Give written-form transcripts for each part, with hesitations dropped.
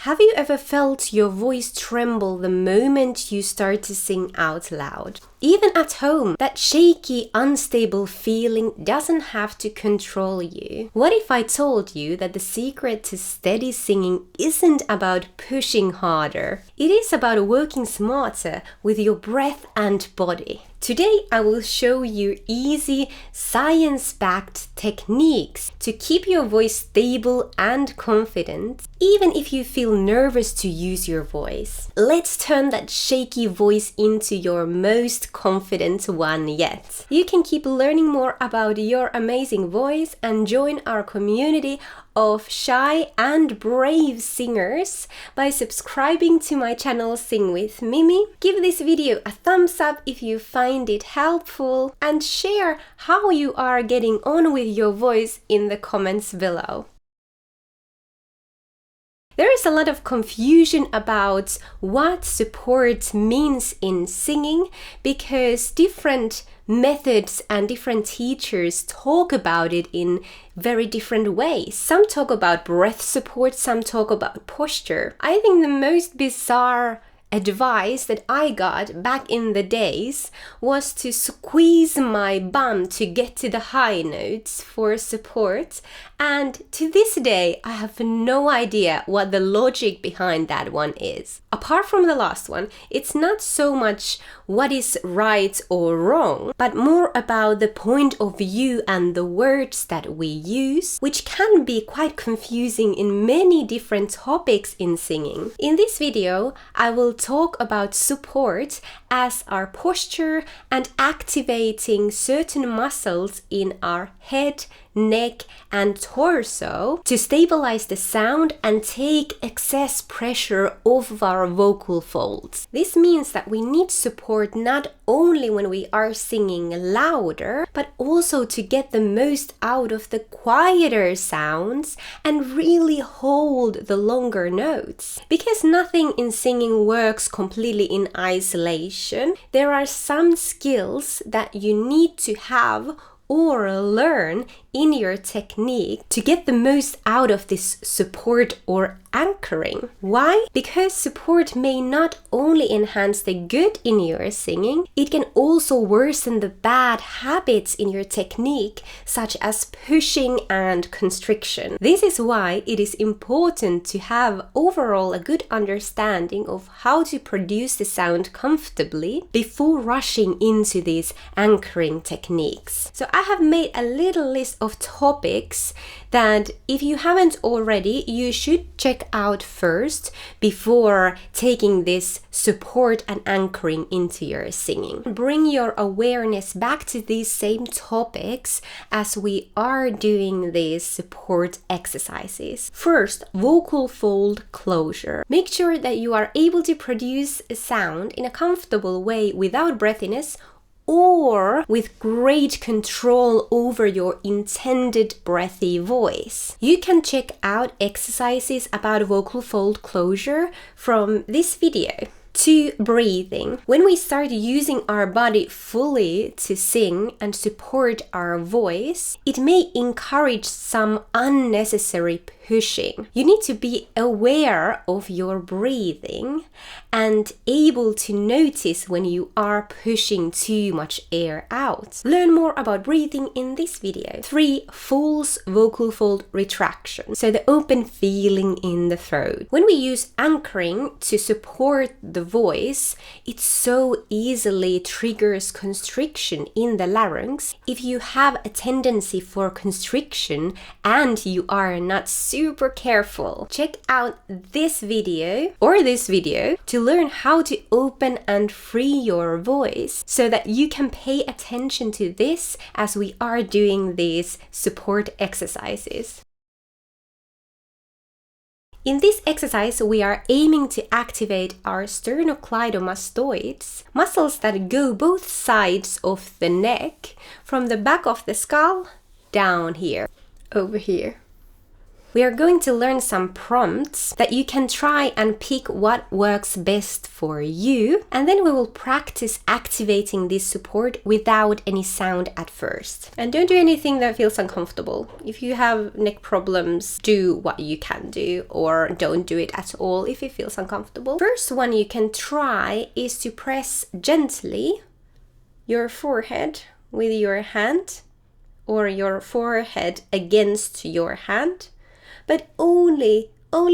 Have you ever felt your voice tremble the moment you start to sing out loud? Even at home, that shaky, unstable feeling doesn't have to control you. What if I told you that the secret to steady singing isn't about pushing harder? It is about working smarter with your breath and body. Today, I will show you easy, science-backed techniques to keep your voice stable and confident, even if you feel nervous to use your voice. Let's turn that shaky voice into your most confident one yet. You can keep learning more about your amazing voice and join our community of shy and brave singers by subscribing to my channel Sing with Mimi. Give this video a thumbs up if you find it helpful and share how you are getting on with your voice in the comments below. There is a lot of confusion about what support means in singing because different methods and different teachers talk about it in very different ways. Some talk about breath support, some talk about posture. I think the most bizarre advice that I got back in the days was to squeeze my bum to get to the high notes for support, and to this day I have no idea what the logic behind that one is. Apart from the last one, it's not so much what is right or wrong, but more about the point of view and the words that we use, which can be quite confusing in many different topics in singing. In this video, I will talk about support as our posture and activating certain muscles in our head, neck and torso to stabilize the sound and take excess pressure off of our vocal folds. This means that we need support not only when we are singing louder, but also to get the most out of the quieter sounds and really hold the longer notes. Because nothing in singing works completely in isolation, there are some skills that you need to have or learn in your technique to get the most out of this support or anchoring. Why? Because support may not only enhance the good in your singing, it can also worsen the bad habits in your technique, such as pushing and constriction. This is why it is important to have overall a good understanding of how to produce the sound comfortably before rushing into these anchoring techniques. So I have made a little list of topics that, if you haven't already, you should check out first before taking this support and anchoring into your singing. Bring your awareness back to these same topics as we are doing these support exercises. First, vocal fold closure. Make sure that you are able to produce a sound in a comfortable way without breathiness or with great control over your intended breathy voice. You can check out exercises about vocal fold closure from this video. 2. Breathing. When we start using our body fully to sing and support our voice, it may encourage some unnecessary pushing. You need to be aware of your breathing and able to notice when you are pushing too much air out. Learn more about breathing in this video. 3. False vocal fold retraction. So the open feeling in the throat. When we use anchoring to support the voice, it so easily triggers constriction in the larynx. If you have a tendency for constriction and you are not super careful, check out this video or this video to learn how to open and free your voice so that you can pay attention to this as we are doing these support exercises. In this exercise, we are aiming to activate our sternocleidomastoids, muscles that go both sides of the neck, from the back of the skull down here, over here. We are going to learn some prompts that you can try and pick what works best for you. And then we will practice activating this support without any sound at first. And don't do anything that feels uncomfortable. If you have neck problems, do what you can do, or don't do it at all if it feels uncomfortable. First one you can try is to press gently your forehead with your hand, or your forehead against your hand, but only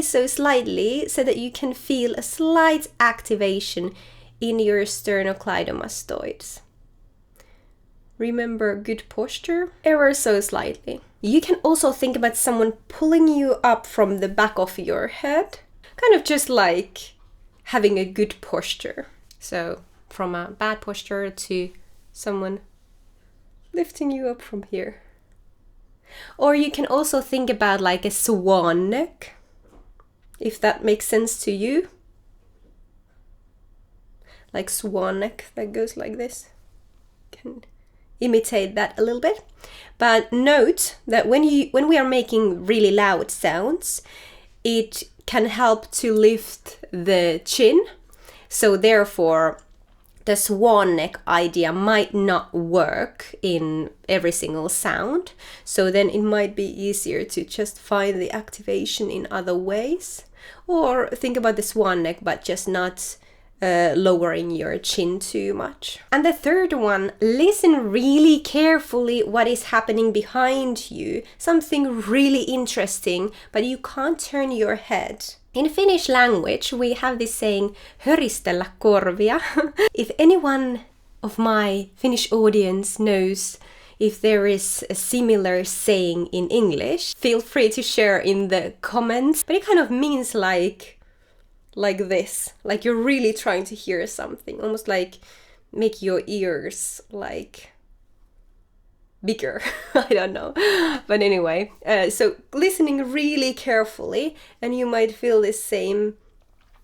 so slightly so that you can feel a slight activation in your sternocleidomastoids. Remember, good posture, ever so slightly. You can also think about someone pulling you up from the back of your head, kind of just like having a good posture. So from a bad posture to someone lifting you up from here. Or you can also think about like a swan neck, if that makes sense to you. Like swan neck that goes like this. Can imitate that a little bit. But note that when we are making really loud sounds, it can help to lift the chin. So therefore, the swan neck idea might not work in every single sound. So then it might be easier to just find the activation in other ways. Or think about the swan neck, but just not lowering your chin too much. And the third one, listen really carefully what is happening behind you. Something really interesting, but you can't turn your head. In Finnish language, we have this saying, höristellä korvia. If anyone of my Finnish audience knows if there is a similar saying in English, feel free to share in the comments. But it kind of means like this, like you're really trying to hear something, almost like make your ears like bigger. I don't know, but anyway, so listening really carefully, and you might feel this same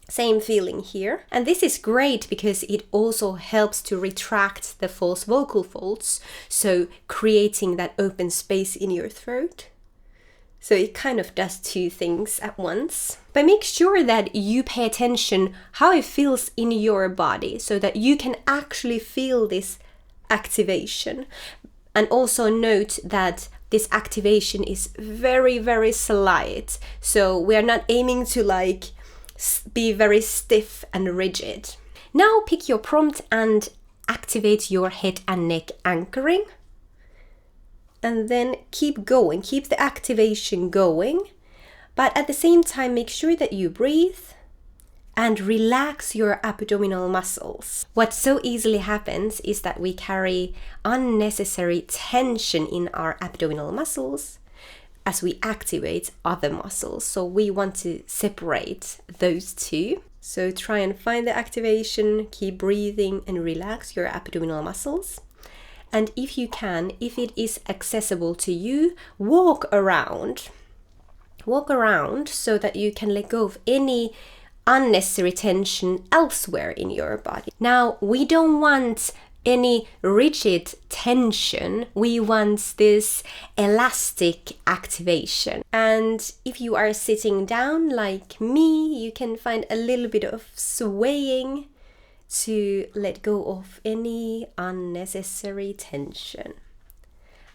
feeling here. And this is great because it also helps to retract the false vocal folds, so creating that open space in your throat. So it kind of does two things at once. But make sure that you pay attention how it feels in your body so that you can actually feel this activation. And also note that this activation is very, very slight. So we are not aiming to like be very stiff and rigid. Now pick your prompt and activate your head and neck anchoring. And then keep going, keep the activation going. But at the same time, make sure that you breathe and relax your abdominal muscles. What so easily happens is that we carry unnecessary tension in our abdominal muscles as we activate other muscles. So we want to separate those two. So try and find the activation, keep breathing and relax your abdominal muscles. And if you can, if it is accessible to you, walk around so that you can let go of any unnecessary tension elsewhere in your body. Now, we don't want any rigid tension. We want this elastic activation. And if you are sitting down like me, you can find a little bit of swaying to let go of any unnecessary tension.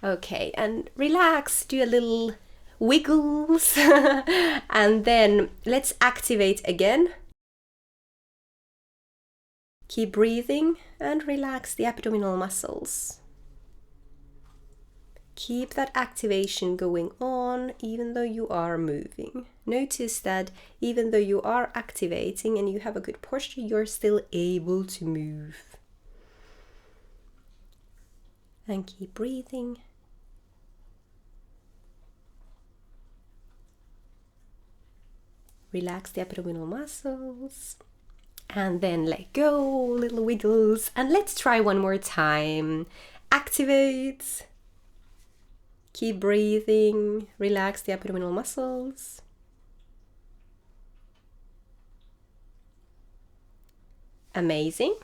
Okay, and relax, do a little wiggles, and then let's activate again. Keep breathing and relax the abdominal muscles. Keep that activation going on even though you are moving. Notice that even though you are activating and you have a good posture, you're still able to move. And keep breathing. Relax the abdominal muscles. And then let go, little wiggles. And let's try one more time. Activate. Keep breathing. Relax the abdominal muscles. Amazing.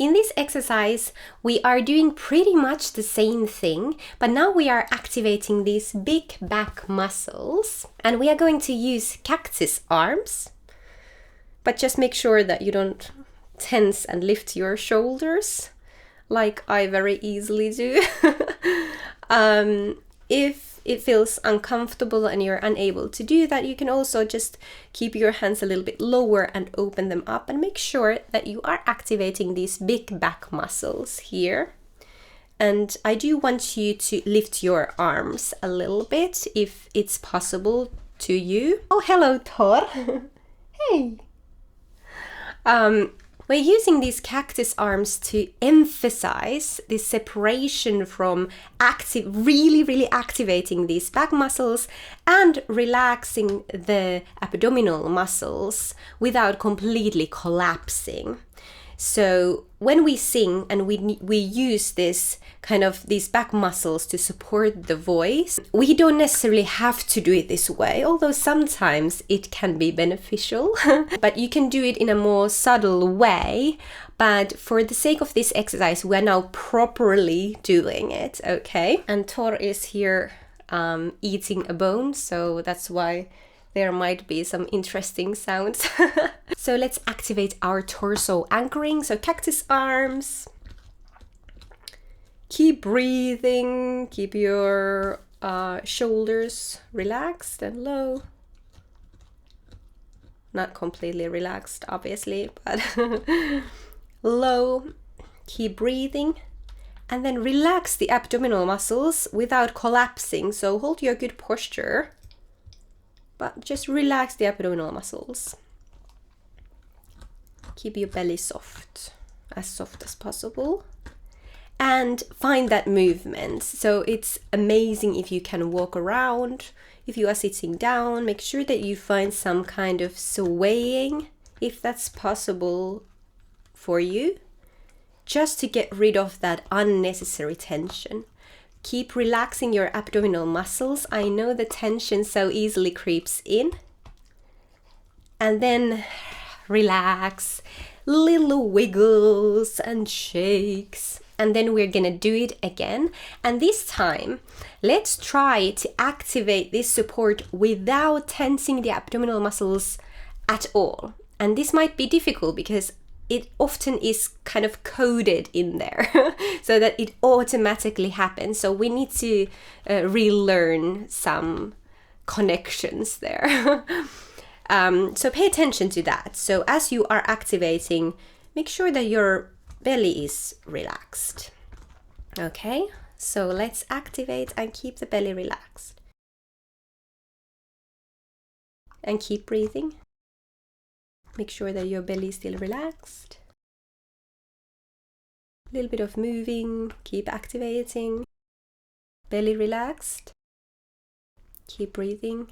In this exercise, we are doing pretty much the same thing, but now we are activating these big back muscles, and we are going to use cactus arms, but just make sure that you don't tense and lift your shoulders like I very easily do. If it feels uncomfortable and you're unable to do that, you can also just keep your hands a little bit lower and open them up, and make sure that you are activating these big back muscles here. And I do want you to lift your arms a little bit if it's possible to you. Oh, hello, Thor. Hey. We're using these cactus arms to emphasize this separation from really activating these back muscles and relaxing the abdominal muscles without completely collapsing. So when we sing and we use this kind of these back muscles to support the voice, we don't necessarily have to do it this way, although sometimes it can be beneficial. But you can do it in a more subtle way. But for the sake of this exercise, we're now properly doing it, okay? And Thor is here eating a bone, so that's why there might be some interesting sounds. So let's activate our torso anchoring. So cactus arms. Keep breathing. Keep your shoulders relaxed and low. Not completely relaxed, obviously, but low. Keep breathing. And then relax the abdominal muscles without collapsing. So hold your good posture, but just relax the abdominal muscles. Keep your belly soft as possible, and find that movement. So it's amazing if you can walk around. If you are sitting down, make sure that you find some kind of swaying, if that's possible for you, just to get rid of that unnecessary tension. Keep relaxing your abdominal muscles. I know the tension so easily creeps in. And then relax, little wiggles and shakes. And then we're gonna do it again. And this time, let's try to activate this support without tensing the abdominal muscles at all. And this might be difficult because it often is kind of coded in there so that it automatically happens. So we need to relearn some connections there. So pay attention to that. So as you are activating, make sure that your belly is relaxed. Okay, so let's activate and keep the belly relaxed. And keep breathing. Make sure that your belly is still relaxed. A little bit of moving, keep activating. Belly relaxed. Keep breathing.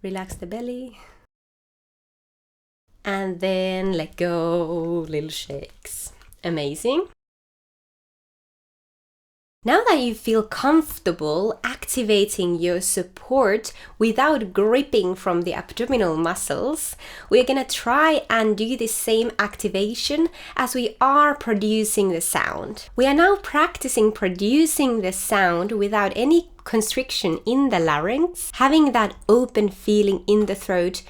Relax the belly. And then let go, little shakes. Amazing. Now that you feel comfortable activating your support without gripping from the abdominal muscles, we're gonna try and do the same activation as we are producing the sound. We are now practicing producing the sound without any constriction in the larynx, having that open feeling in the throat,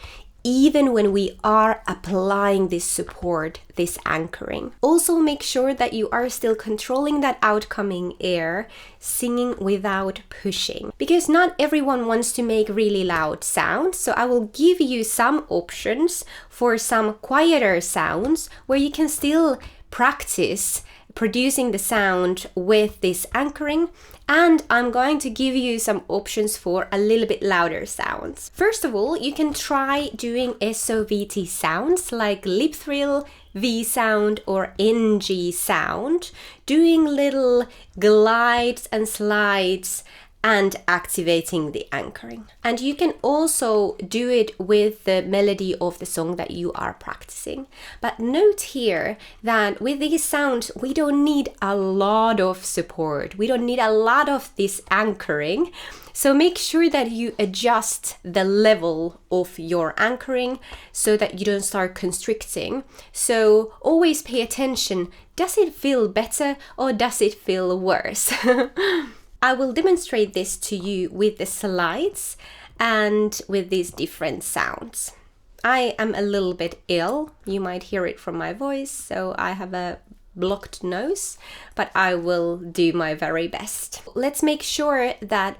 even when we are applying this support, this anchoring. Also make sure that you are still controlling that outcoming air, singing without pushing. Because not everyone wants to make really loud sounds, so I will give you some options for some quieter sounds where you can still practice producing the sound with this anchoring, and I'm going to give you some options for a little bit louder sounds. First of all, you can try doing SOVT sounds like lip thrill, V sound or NG sound, doing little glides and slides and activating the anchoring. And you can also do it with the melody of the song that you are practicing. But note here that with these sounds, we don't need a lot of support. We don't need a lot of this anchoring. So make sure that you adjust the level of your anchoring so that you don't start constricting. So always pay attention. Does it feel better or does it feel worse? I will demonstrate this to you with the slides and with these different sounds. I am a little bit ill. You might hear it from my voice, so I have a blocked nose, but I will do my very best. Let's make sure that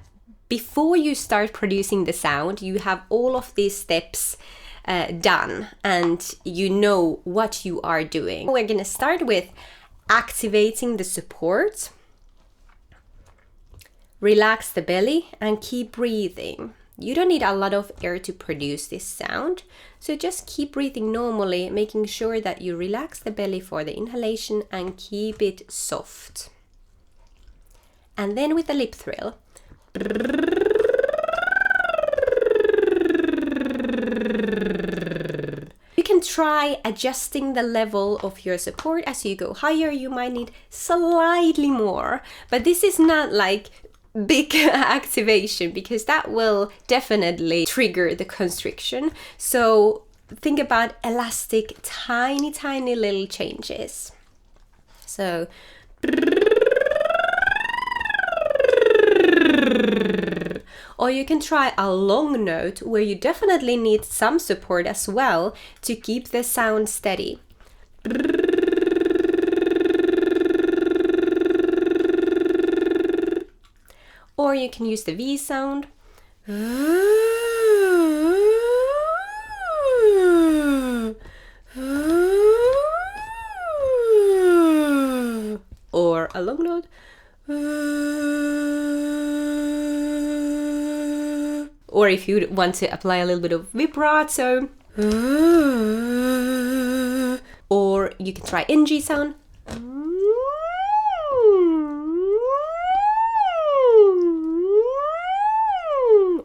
before you start producing the sound, you have all of these steps done and you know what you are doing. We're going to start with activating the support. Relax the belly and keep breathing. You don't need a lot of air to produce this sound, so just keep breathing normally, making sure that you relax the belly for the inhalation and keep it soft. And then with the lip thrill. You can try adjusting the level of your support as you go higher. You might need slightly more, but this is not like big activation because that will definitely trigger the constriction. So think about elastic, tiny little changes. So or you can try a long note where you definitely need some support as well to keep the sound steady. Or you can use the V sound. Or a long note. Or if you want to apply a little bit of vibrato. Or you can try NG sound.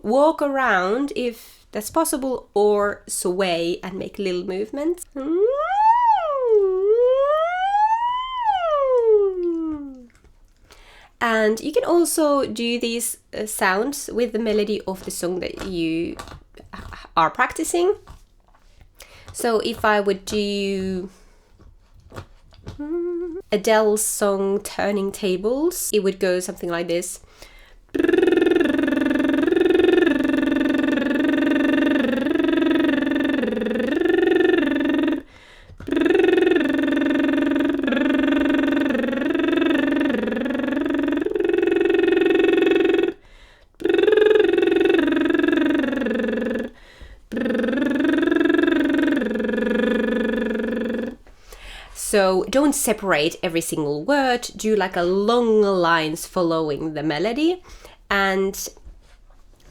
Walk around if that's possible, or sway and make little movements. And you can also do these sounds with the melody of the song that you are practicing. So if I would do Adele's song Turning Tables, it would go something like this. So don't separate every single word, do like a long lines following the melody, and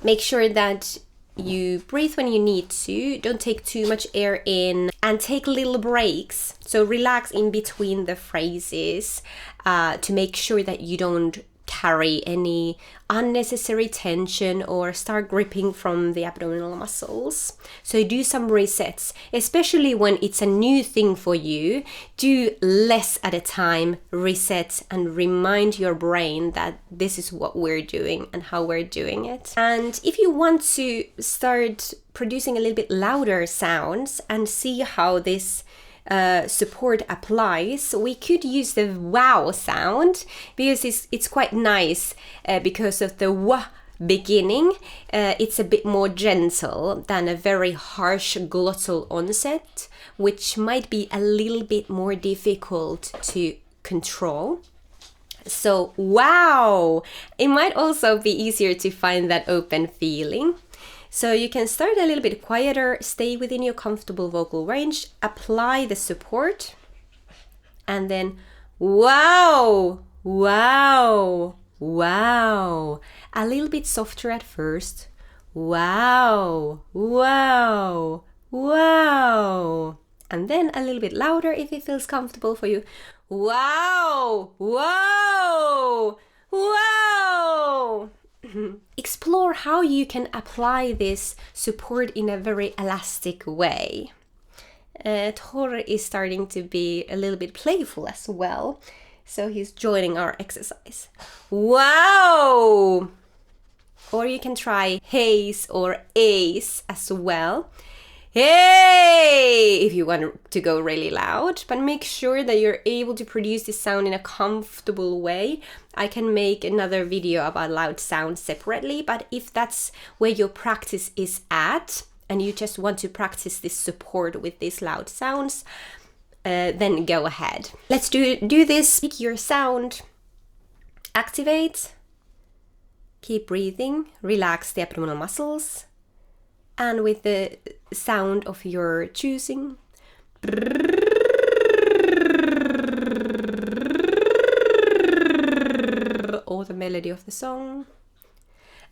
make sure that you breathe when you need to, don't take too much air in, and take little breaks. So relax in between the phrases to make sure that you don't carry any unnecessary tension or start gripping from the abdominal muscles. So do some resets, especially when it's a new thing for you. Do less at a time, reset, and remind your brain that this is what we're doing and how we're doing it. And if you want to start producing a little bit louder sounds and see how this support applies, we could use the wow sound because it's quite nice because of the wa beginning. It's a bit more gentle than a very harsh glottal onset, which might be a little bit more difficult to control. So wow, it might also be easier to find that open feeling. So you can start a little bit quieter, stay within your comfortable vocal range, apply the support, and then wow, wow, wow. A little bit softer at first. Wow, wow, wow. And then a little bit louder if it feels comfortable for you. Wow, wow, wow. Explore how you can apply this support in a very elastic way. Tor is starting to be a little bit playful as well, so he's joining our exercise. Wow! Or you can try haze or ace as well. Hey! If you want to go really loud, but make sure that you're able to produce this sound in a comfortable way. I can make another video about loud sounds separately, but if that's where your practice is at, and you just want to practice this support with these loud sounds, then go ahead. Let's do this. Pick your sound, activate, keep breathing, relax the abdominal muscles, and with the sound of your choosing, or the melody of the song.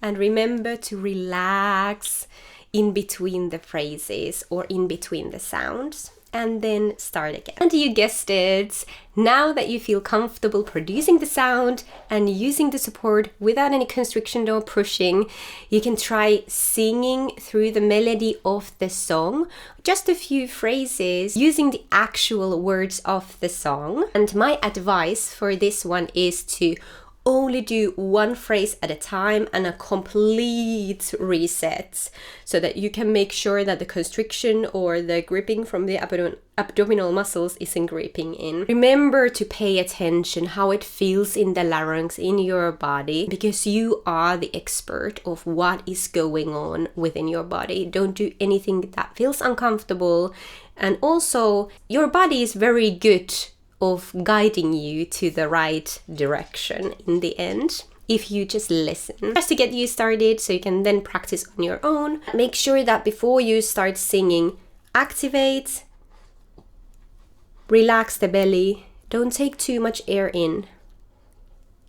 And remember to relax in between the phrases or in between the sounds, and then start again. And you guessed it, now that you feel comfortable producing the sound and using the support without any constriction or pushing, you can try singing through the melody of the song, just a few phrases using the actual words of the song. And my advice for this one is to only do one phrase at a time and a complete reset, so that you can make sure that the constriction or the gripping from the abdominal muscles isn't gripping in. Remember to pay attention how it feels in the larynx in your body, because you are the expert of what is going on within your body. Don't do anything that feels uncomfortable. And also, your body is very good of guiding you to the right direction in the end, if you just listen. Just to get you started so you can then practice on your own, make sure that before you start singing, activate, relax the belly, don't take too much air in,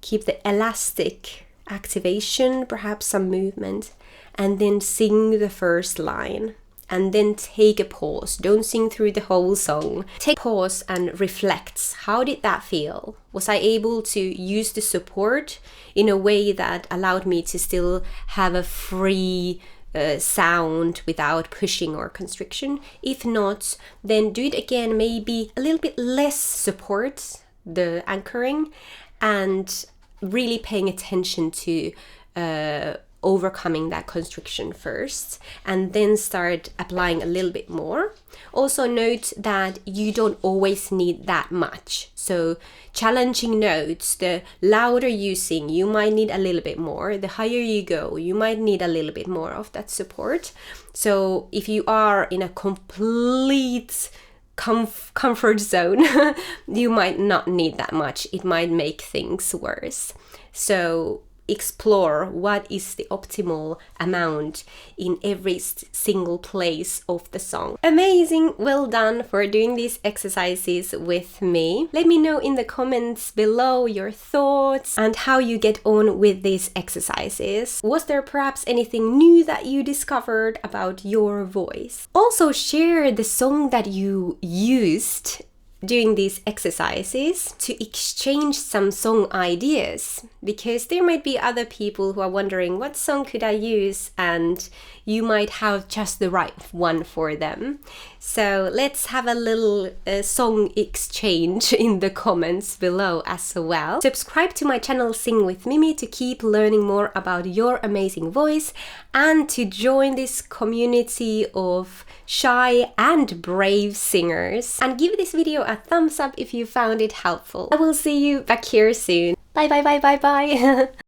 keep the elastic activation, perhaps some movement, and then sing the first line. And then take a pause. Don't sing through the whole song. Take a pause and reflect. How did that feel? Was I able to use the support in a way that allowed me to still have a free sound without pushing or constriction? If not, then do it again, maybe a little bit less support, the anchoring, and really paying attention to overcoming that constriction first, and then start applying a little bit more. Also note that you don't always need that much. So challenging notes, the louder you sing, you might need a little bit more. The higher you go, you might need a little bit more of that support. So if you are in a complete comfort zone, you might not need that much. It might make things worse. So explore what is the optimal amount in every single place of the song. Amazing! Well done for doing these exercises with me. Let me know in the comments below your thoughts and how you get on with these exercises. Was there perhaps anything new that you discovered about your voice? Also share the song that you used doing these exercises to exchange some song ideas, because there might be other people who are wondering, what song could I use? And you might have just the right one for them. So let's have a little song exchange in the comments below as well. Subscribe to my channel Sing with Mimi to keep learning more about your amazing voice and to join this community of shy and brave singers. And give this video a thumbs up if you found it helpful. I will see you back here soon. Bye bye bye bye bye.